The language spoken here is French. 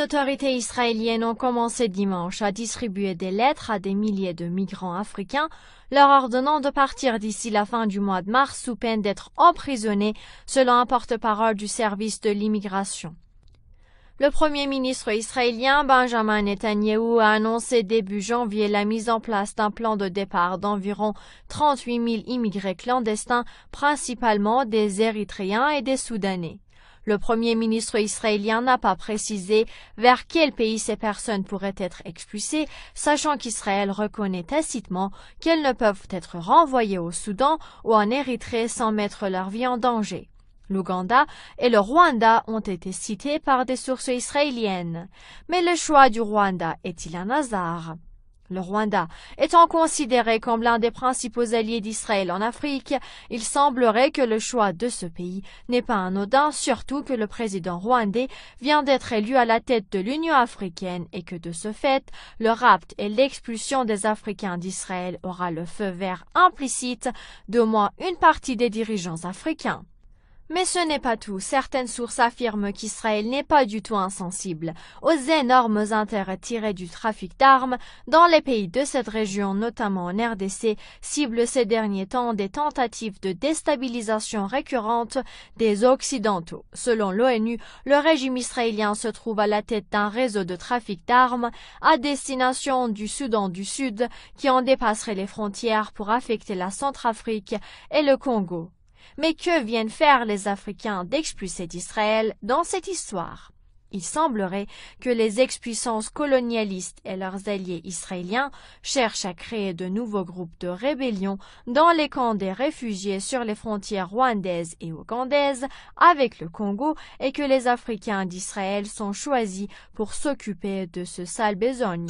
autorités israéliennes ont commencé dimanche à distribuer des lettres à des milliers de migrants africains, leur ordonnant de partir d'ici la fin du mois de mars sous peine d'être emprisonnés, selon un porte-parole du service de l'immigration. Le Premier ministre israélien Benjamin Netanyahou a annoncé début janvier la mise en place d'un plan de départ d'environ 38 000 immigrés clandestins, principalement des Érythréens et des Soudanais. Le Premier ministre israélien n'a pas précisé vers quel pays ces personnes pourraient être expulsées, sachant qu'Israël reconnaît tacitement qu'elles ne peuvent être renvoyées au Soudan ou en Érythrée sans mettre leur vie en danger. L'Ouganda et le Rwanda ont été cités par des sources israéliennes. Mais le choix du Rwanda est-il un hasard? Le Rwanda étant considéré comme l'un des principaux alliés d'Israël en Afrique, il semblerait que le choix de ce pays n'est pas anodin, surtout que le président rwandais vient d'être élu à la tête de l'Union africaine et que de ce fait, le rapt et l'expulsion des Africains d'Israël aura le feu vert implicite d'au moins une partie des dirigeants africains. Mais ce n'est pas tout. Certaines sources affirment qu'Israël n'est pas du tout insensible aux énormes intérêts tirés du trafic d'armes dans les pays de cette région, notamment en RDC, cible ces derniers temps des tentatives de déstabilisation récurrentes des Occidentaux. Selon l'ONU, le régime israélien se trouve à la tête d'un réseau de trafic d'armes à destination du Soudan du Sud qui en dépasserait les frontières pour affecter la Centrafrique et le Congo. Mais que viennent faire les Africains d'expulsés d'Israël dans cette histoire? Il semblerait que les ex-puissances colonialistes et leurs alliés israéliens cherchent à créer de nouveaux groupes de rébellion dans les camps des réfugiés sur les frontières rwandaises et ougandaises avec le Congo et que les Africains d'Israël sont choisis pour s'occuper de ce sale besogne.